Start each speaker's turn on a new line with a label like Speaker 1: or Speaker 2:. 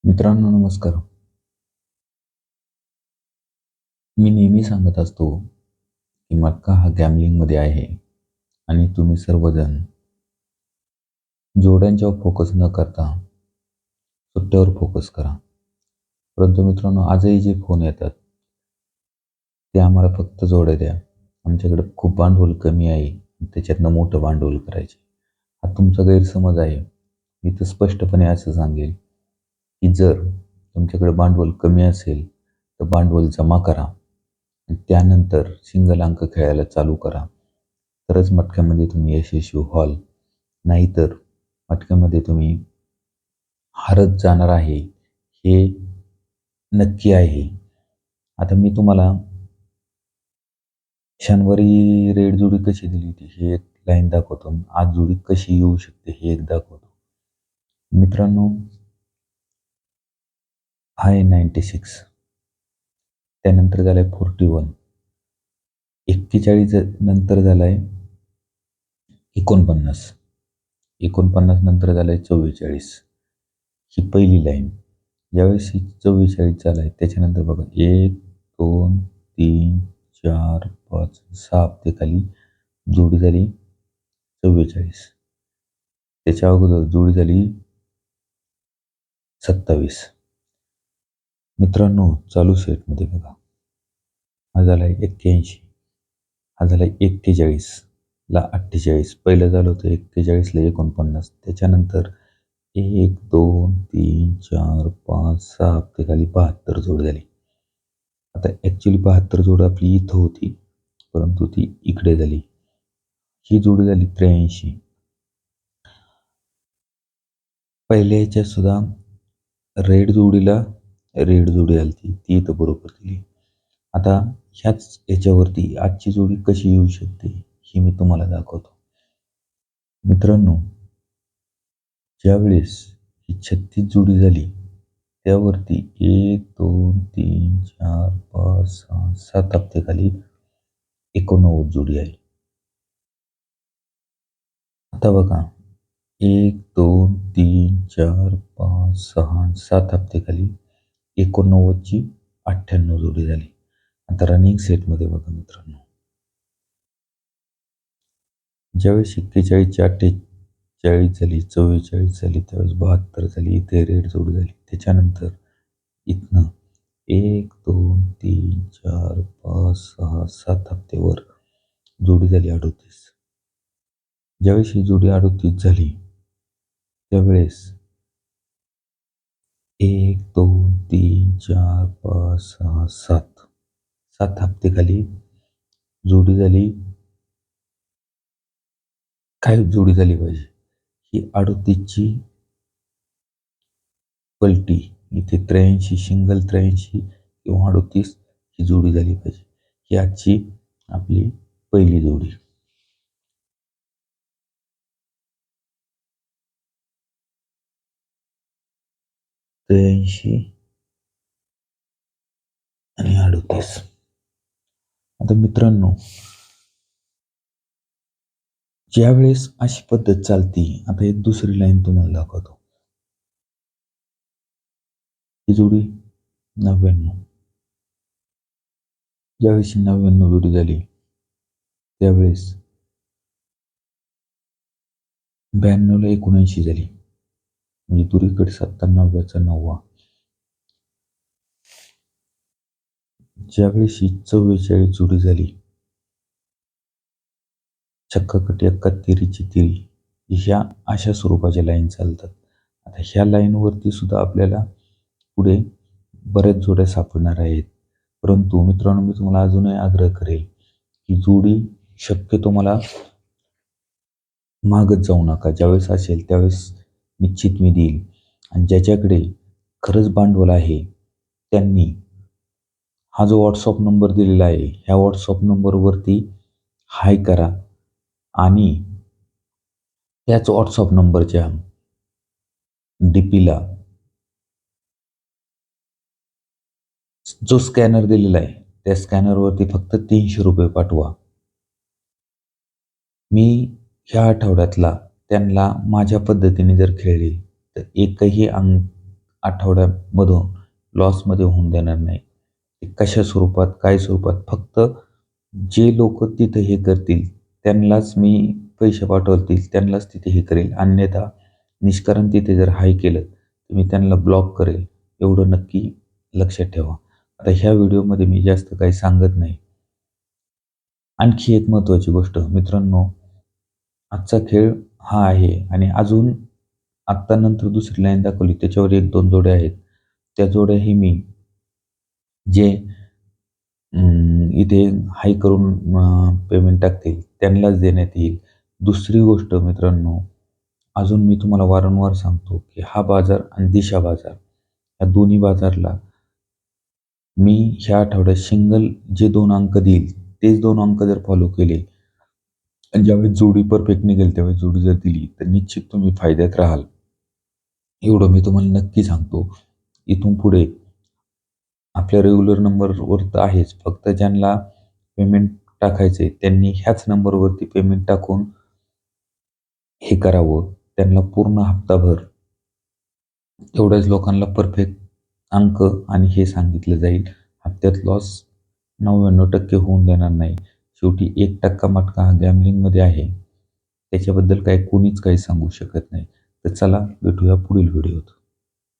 Speaker 1: मित्रांनो नमस्कार. मी नेहमी सांगत असतो, की मक्का हा गॅमलिंगमध्ये आहे आणि तुम्ही सर्वजण जोड्यांच्यावर फोकस न करता सुट्ट्यावर फोकस करा. परंतु मित्रांनो आजही जे फोन येतात, ते आम्हाला फक्त जोड्या द्या. आमच्याकडे खूप भांडवल कमी आहे. त्याच्यातनं मोठं भांडवल करायचे. हा तुमचा गैरसमज आहे. मी तर स्पष्टपणे असं सांगेल, की जर तुमच्याकडे भांडवल कमी असेल, तर भांडवल जमा करा. आणि त्यानंतर सिंगल अंक खेळायला चालू करा. तरच मटक्यामध्ये तुम्ही यशस्वी व्हाल. नाहीतर मटक्यामध्ये तुम्ही हारत जाणार आहे, हे नक्की आहे. आता मी तुम्हाला शनिवारी रेड जोडी कशी दिली होती, हे एक लाईन दाखवतो. आज जोडी कशी येऊ शकते, हे एक दाखवतो. मित्रांनो, हा आहे 96. त्यानंतर झालाय 41. 41 नंतर झालाय 49. 49 नंतर झालाय 44. ही पहिली लाईन. ज्यावेळेस ही 44 झालाय त्याच्यानंतर बघा 1, 2, 3, 4, 5, 6 हप्ते खाली जोडी झाली 44. त्याच्या अगोदर जोडी झाली 27. मित्रांनो चालू सेटमध्ये बघा, हा झालाय 81, हा झालाय 41 ला 48. पहिलं झालं होतं 41 ला 49. त्याच्यानंतर 1, 2, 3, 4, 5, 6 हप्ते खाली 72 जोड झाली. आता ॲक्च्युअली 72 जोड आपली इथं होती, परंतु ती इकडे झाली. ही जोडी झाली 83. पहिल्या ह्याच्यात सुद्धा रेड जोडी आली ती इथं बरोबर दिली. आता ह्याच ह्याच्यावरती आजची जोडी कशी येऊ शकते, हे मी तुम्हाला दाखवतो. मित्रांनो, ज्यावेळेस ही 36 जोडी झाली, त्यावरती 1, 2, 3, 4, 5, 6, 7 हप्त्याखाली 89 जोडी आहे. आता बघा 1, 2, 3, 4, 5, 6, 7 हप्त्याखाली 89 ची 98 जोडी झाली. आता रनिंग सेटमध्ये बघा मित्रांनो, ज्यावेळेस 41 ची 48 झाली, 44 झाली, त्यावेळेस 72 झाली, इथे रेड जोडी झाली. त्याच्यानंतर इथनं 1, 2, 3, 4, 5, 6, 7 हप्त्यावर जोडी झाली 38. ज्यावेळेस ही जोडी 38 झाली, त्यावेळेस 1, 2, 3, 4, 5, 6, 7. 7 हप्तेखाली जोडी झाली. काय जोडी झाली पाहिजे? ही 38ची पलटी. इथे 83 सिंगल 83 किंवा 38 ही जोडी झाली पाहिजे. ही आजची आपली पहिली जोडी. 83 आणि 38. आता मित्रांनो, ज्यावेळेस अशी पद्धत चालती, आता एक दुसरी लाईन तुम्हाला दाखवतो. ही जोडी 99. ज्यावेळेस ही 99 जोडी झाली, त्यावेळेस 92 ला 79 झाली. म्हणजे दुरीकडे 97चा 9वा. ज्यावेळेस ही 44 जोडी झाली, छक्काकटी अक्का तिरीची तिरी, ह्या अशा स्वरूपाच्या लाईन चालतात. आता ह्या लाईनवरती सुद्धा आपल्याला पुढे बऱ्याच जोड्या सापडणार आहेत. परंतु मित्रांनो, मी तुम्हाला अजूनही आग्रह करेल, की जोडी शक्यतो मला मागत जाऊ नका. ज्यावेळेस असेल त्यावेळेस निश्चित मी देईल. आणि ज्याच्याकडे खरंच भांडवल आहे, त्यांनी हा जो WhatsApp नंबर दिलेला आहे, ह्या WhatsApp नंबरवरती हाय करा आणि त्याच WhatsApp नंबरच्या DPला जो स्कॅनर दिलेला आहे, त्या स्कॅनरवरती फक्त ₹300 पाठवा. मी ह्या आठवड्यातला त्यांना माझ्या पद्धतीने जर खेळले, तर एकही अंक आठवड्यामधून लॉसमध्ये होऊन देणार नाही. ते कशा स्वरूपात, काय स्वरूपात, फक्त जे लोक तिथं हे करतील त्यांनाच मी पैसे पाठवतील, त्यांनाच तिथे हे करेल. अन्यथा निष्कारण तिथे जर हाय केलं तर मी त्यांना ब्लॉक करेल. एवढं नक्की लक्षात ठेवा. आता ह्या व्हिडिओमध्ये मी जास्त काही सांगत नाही. आणखी एक महत्त्वाची गोष्ट मित्रांनो, आजचा खेळ हा आहे आणि अजून आत्ता नंतर दुसरी लाईन दाखवली त्याच्यावर 1-2 जोड्या आहेत. त्या जोड्याही मी जे इथे हाय करून पेमेंट टाकतील त्यांनाच देण्यात येईल. दुसरी गोष्ट मित्रांनो, अजून मी तुम्हाला वारंवार सांगतो, की हा बाजार आणि दिशा बाजार या दोन्ही बाजारला मी ह्या आठवड्यात सिंगल जे 2 अंक देईल तेच 2 अंक जर फॉलो केले आणि ज्यावेळेस जोडी परफेक्ट निघेल त्यावेळेस जोडी जर दिली तर निश्चित तुम्ही फायद्यात राहाल. एवढं मी तुम्हाला नक्की सांगतो. इथून पुढे आपल्या रेग्युलर नंबरवर तर आहेच. फक्त ज्यांना पेमेंट टाकायचं आहे त्यांनी ह्याच नंबरवरती पेमेंट टाकून हे करावं. त्यांना पूर्ण हप्ताभर तेवढ्याच लोकांना परफेक्ट अंक आणि हे सांगितलं जाईल. हप्त्यात लॉस 99% होऊन देणार नाही. शेवटी 1% मटका हा गॅमलिंगमध्ये आहे. त्याच्याबद्दल काही कोणीच काही सांगू शकत नाही. तर चला भेटूया पुढील व्हिडिओत.